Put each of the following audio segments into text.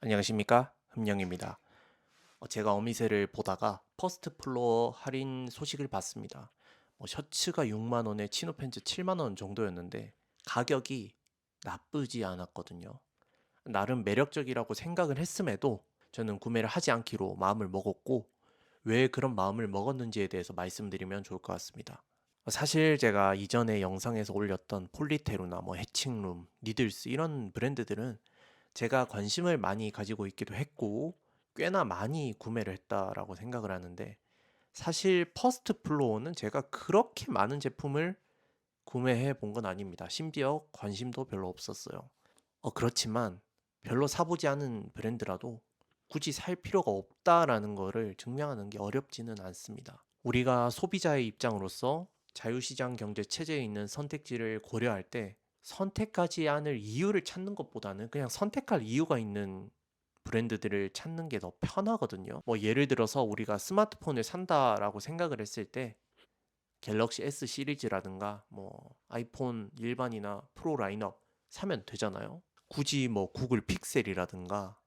안녕하십니까? 흠령입니다. 제가 어미새를 보다가 퍼스트 플로어 할인 소식을 봤습니다. 셔츠가 6만 원에 치노 팬츠 7만 원 정도였는데 가격이 나쁘지 않았거든요. 나름 매력적이라고 생각을 했음에도 저는 구매를 하지 않기로 마음을 먹었고, 왜 그런 마음을 먹었는지에 대해서 말씀드리면 좋을 것 같습니다. 사실 제가 이전에 영상에서 올렸던 폴리테루나 해칭룸, 니들스 이런 브랜드들은 제가 관심을 많이 가지고 있기도 했고 꽤나 많이 구매를 했다라고 생각을 하는데, 사실 퍼스트 플로어는 제가 그렇게 많은 제품을 구매해 본 건 아닙니다. 심지어 관심도 별로 없었어요. 그렇지만 별로 사보지 않은 브랜드라도 굳이 살 필요가 없다라는 거를 증명하는 게 어렵지는 않습니다. 우리가 소비자의 입장으로서 자유시장 경제 체제에 있는 선택지를 고려할 때 선택하지 않을 이유를 찾는 것보다는 그냥 선택할 이유가 있는 브랜드들을 찾는 게 더 편하거든요. 예를 들어서 우리가 스마트폰을 산다라고 생각을 했을 때 갤럭시 S 시리즈라든가 아이폰 일반이나 프로 라인업 사면 되잖아요. 굳이 구글 픽셀이라든가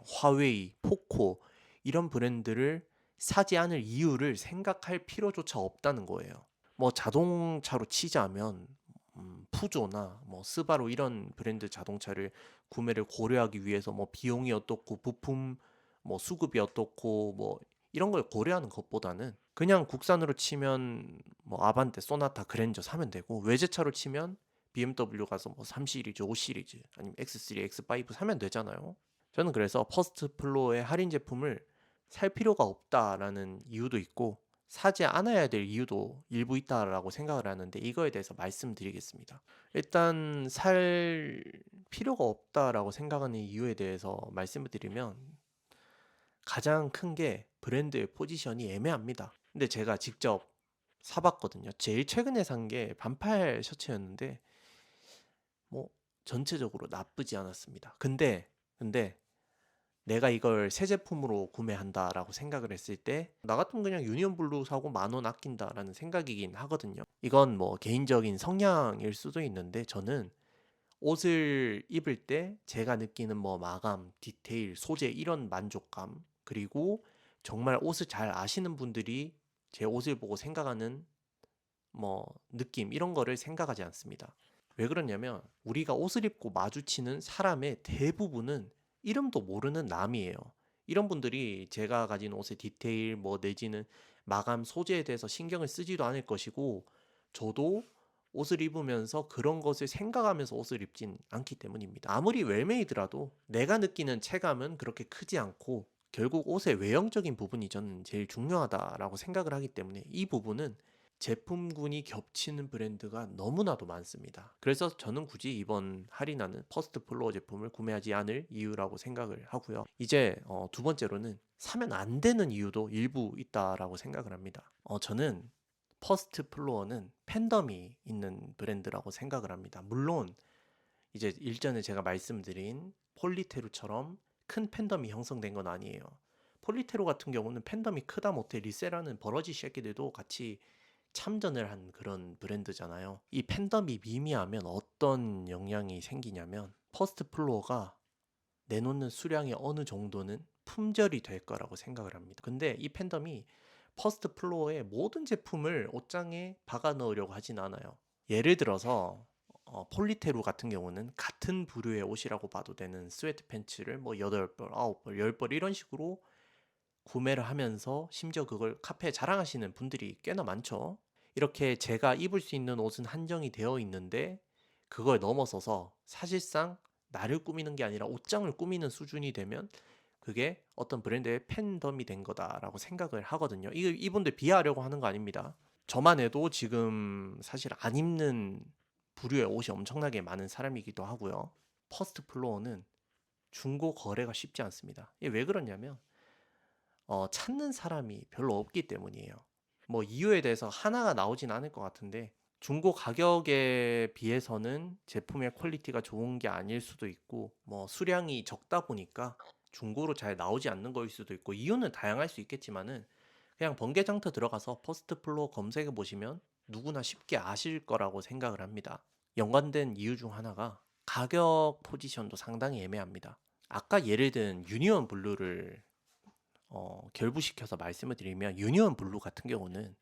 화웨이, 포코 이런 브랜드를 사지 않을 이유를 생각할 필요조차 없다는 거예요. 자동차로 치자면 푸조나 스바루 이런 브랜드 자동차를 구매를 고려하기 위해서 비용이 어떻고 부품 수급이 어떻고 이런 걸 고려하는 것보다는 그냥 국산으로 치면 아반떼, 소나타, 그랜저 사면 되고, 외제차로 치면 BMW 가서 3 시리즈, 5 시리즈 아니면 X3, X5 사면 되잖아요. 저는 그래서 퍼스트 플로어의 할인 제품을 살 필요가 없다라는 이유도 있고 사지 않아야 될 이유도 일부 있다라고 생각을 하는데, 이거에 대해서 말씀드리겠습니다. 일단 살 필요가 없다라고 생각하는 이유에 대해서 말씀을 드리면, 가장 큰 게 브랜드의 포지션이 애매합니다. 근데 제가 직접 사봤거든요. 제일 최근에 산 게 반팔 셔츠였는데 뭐 전체적으로 나쁘지 않았습니다. 근데 내가 이걸 새 제품으로 구매한다라고 생각을 했을 때 나 같으면 그냥 유니온 블루 사고 10,000원 아낀다라는 생각이긴 하거든요. 이건 개인적인 성향일 수도 있는데, 저는 옷을 입을 때 제가 느끼는 마감, 디테일, 소재 이런 만족감, 그리고 정말 옷을 잘 아시는 분들이 제 옷을 보고 생각하는 느낌 이런 거를 생각하지 않습니다. 왜 그러냐면 우리가 옷을 입고 마주치는 사람의 대부분은 이름도 모르는 남이에요. 이런 분들이 제가 가진 옷의 디테일 내지는 마감 소재에 대해서 신경을 쓰지도 않을 것이고, 저도 옷을 입으면서 그런 것을 생각하면서 옷을 입진 않기 때문입니다. 아무리 웰메이드라도 내가 느끼는 체감은 그렇게 크지 않고 결국 옷의 외형적인 부분이 저는 제일 중요하다라고 생각을 하기 때문에, 이 부분은 제품군이 겹치는 브랜드가 너무나도 많습니다. 그래서 저는 굳이 이번 할인하는 퍼스트 플로어 제품을 구매하지 않을 이유라고 생각을 하고요. 이제 두 번째로는 사면 안 되는 이유도 일부 있다라고 생각을 합니다. 저는 퍼스트 플로어는 팬덤이 있는 브랜드라고 생각을 합니다. 물론 이제 일전에 제가 말씀드린 폴리테루처럼 큰 팬덤이 형성된 건 아니에요. 폴리테루 같은 경우는 팬덤이 크다 못해 리세라는 버러지 새끼들도 같이 참전을 한 그런 브랜드잖아요. 이 팬덤이 미미하면 어떤 영향이 생기냐면, 퍼스트 플로어가 내놓는 수량이 어느 정도는 품절이 될 거라고 생각을 합니다. 근데 이 팬덤이 퍼스트 플로어의 모든 제품을 옷장에 박아 넣으려고 하진 않아요. 예를 들어서 폴리테루 같은 경우는 같은 부류의 옷이라고 봐도 되는 스웨트 팬츠를 8벌, 9벌, 10벌 이런 식으로 구매를 하면서 심지어 그걸 카페에 자랑하시는 분들이 꽤나 많죠. 이렇게 제가 입을 수 있는 옷은 한정이 되어 있는데 그걸 넘어서서 사실상 나를 꾸미는 게 아니라 옷장을 꾸미는 수준이 되면 그게 어떤 브랜드의 팬덤이 된 거다라고 생각을 하거든요. 이분들 비하하려고 하는 거 아닙니다. 저만 해도 지금 사실 안 입는 부류의 옷이 엄청나게 많은 사람이기도 하고요. 퍼스트 플로어는 중고 거래가 쉽지 않습니다. 이게 왜 그러냐면 찾는 사람이 별로 없기 때문이에요. 이유에 대해서 하나가 나오진 않을 것 같은데, 중고 가격에 비해서는 제품의 퀄리티가 좋은 게 아닐 수도 있고 수량이 적다 보니까 중고로 잘 나오지 않는 거일 수도 있고, 이유는 다양할 수 있겠지만은 그냥 번개장터 들어가서 퍼스트 플로어 검색해 보시면 누구나 쉽게 아실 거라고 생각을 합니다. 연관된 이유 중 하나가 가격 포지션도 상당히 애매합니다. 아까 예를 든 유니온 블루를 결부시켜서 말씀을 드리면 유니온 블루 같은 경우는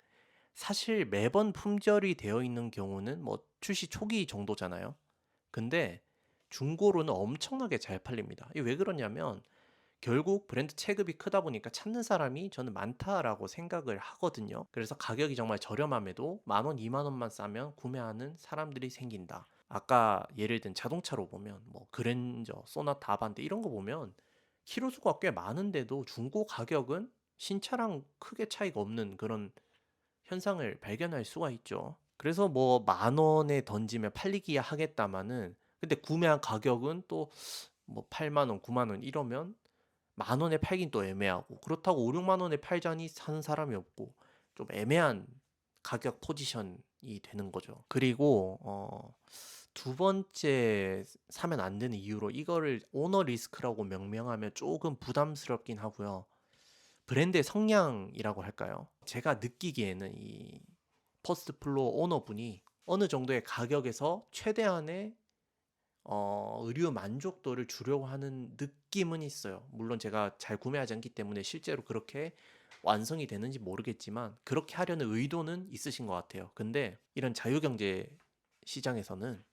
사실 매번 품절이 되어 있는 경우는 뭐 출시 초기 정도잖아요. 근데 중고로는 엄청나게 잘 팔립니다. 이게 왜 그러냐면 결국 브랜드 체급이 크다 보니까 찾는 사람이 저는 많다라고 생각을 하거든요. 그래서 가격이 정말 저렴함에도 만 원, 2만 원만 싸면 구매하는 사람들이 생긴다. 아까 예를 든 자동차로 보면 뭐 그랜저, 소나타, 아반떼 이런 거 보면 키로수가 꽤 많은데도 중고 가격은 신차랑 크게 차이가 없는 그런 현상을 발견할 수가 있죠. 그래서 뭐 만 원에 던지면 팔리기야 하겠다마는 근데 구매한 가격은 또 뭐 8만 원, 9만 원 이러면 만 원에 팔긴 또 애매하고 그렇다고 5, 6만 원에 팔자니 사는 사람이 없고 좀 애매한 가격 포지션이 되는 거죠. 그리고 두 번째 사면 안 되는 이유로 이거를 오너 리스크라고 명명하면 조금 부담스럽긴 하고요. 브랜드의 성향이라고 할까요? 제가 느끼기에는 이 퍼스트 플로어 오너분이 어느 정도의 가격에서 최대한의 의류 만족도를 주려고 하는 느낌은 있어요. 물론 제가 잘 구매하지 않기 때문에 실제로 그렇게 완성이 되는지 모르겠지만 그렇게 하려는 의도는 있으신 것 같아요. 근데 이런 자유경제 시장에서는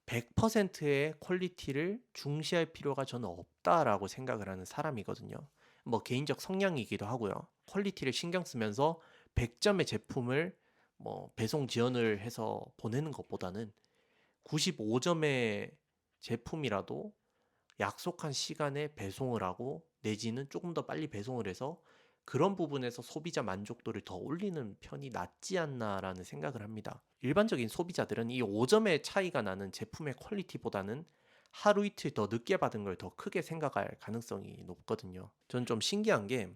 100%의 퀄리티를 중시할 필요가 저는 없다라고 생각을 하는 사람이거든요. 뭐 개인적 성향이기도 하고요. 퀄리티를 신경 쓰면서 100점의 제품을 뭐 배송 지연을 해서 보내는 것보다는 95점의 제품이라도 약속한 시간에 배송을 하고 내지는 조금 더 빨리 배송을 해서 그런 부분에서 소비자 만족도를 더 올리는 편이 낫지 않나라는 생각을 합니다. 일반적인 소비자들은 이 5점의 차이가 나는 제품의 퀄리티보다는 하루 이틀 더 늦게 받은 걸 더 크게 생각할 가능성이 높거든요. 저는 좀 신기한 게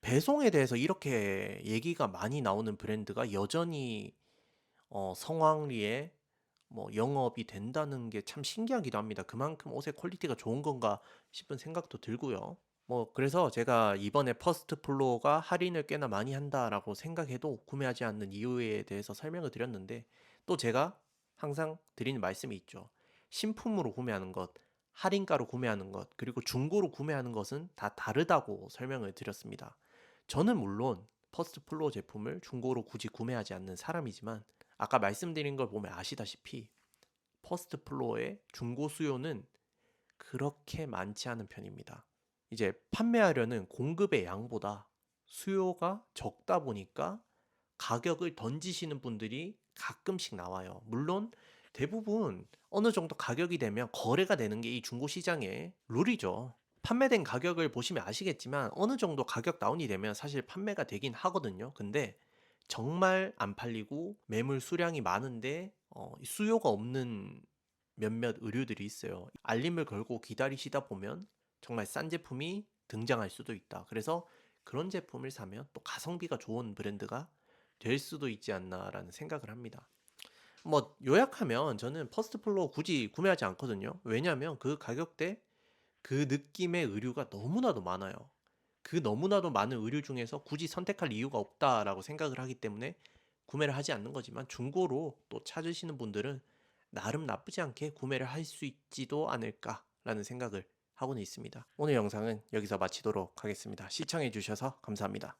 배송에 대해서 이렇게 얘기가 많이 나오는 브랜드가 여전히 성황리에 뭐 영업이 된다는 게 참 신기하기도 합니다. 그만큼 옷의 퀄리티가 좋은 건가 싶은 생각도 들고요. 뭐 그래서 제가 이번에 퍼스트 플로어가 할인을 꽤나 많이 한다라고 생각해도 구매하지 않는 이유에 대해서 설명을 드렸는데 또 제가 항상 드리는 말씀이 있죠. 신품으로 구매하는 것, 할인가로 구매하는 것, 그리고 중고로 구매하는 것은 다 다르다고 설명을 드렸습니다. 저는 물론 퍼스트 플로어 제품을 중고로 굳이 구매하지 않는 사람이지만 아까 말씀드린 걸 보면 아시다시피 퍼스트 플로어의 중고 수요는 그렇게 많지 않은 편입니다. 이제 판매하려는 공급의 양보다 수요가 적다 보니까 가격을 던지시는 분들이 가끔씩 나와요. 물론 대부분 어느 정도 가격이 되면 거래가 되는 게 이 중고 시장의 룰이죠. 판매된 가격을 보시면 아시겠지만 어느 정도 가격 다운이 되면 사실 판매가 되긴 하거든요. 근데 정말 안 팔리고 매물 수량이 많은데 수요가 없는 몇몇 의류들이 있어요. 알림을 걸고 기다리시다 보면 정말 싼 제품이 등장할 수도 있다. 그래서 그런 제품을 사면 또 가성비가 좋은 브랜드가 될 수도 있지 않나라는 생각을 합니다. 뭐 요약하면 저는 퍼스트 플로어 굳이 구매하지 않거든요. 왜냐하면 그 가격대 그 느낌의 의류가 너무나도 많아요. 그 너무나도 많은 의류 중에서 굳이 선택할 이유가 없다라고 생각을 하기 때문에 구매를 하지 않는 거지만 중고로 또 찾으시는 분들은 나름 나쁘지 않게 구매를 할 수 있지도 않을까라는 생각을 하고는 있습니다. 오늘 영상은 여기서 마치도록 하겠습니다. 시청해 주셔서 감사합니다.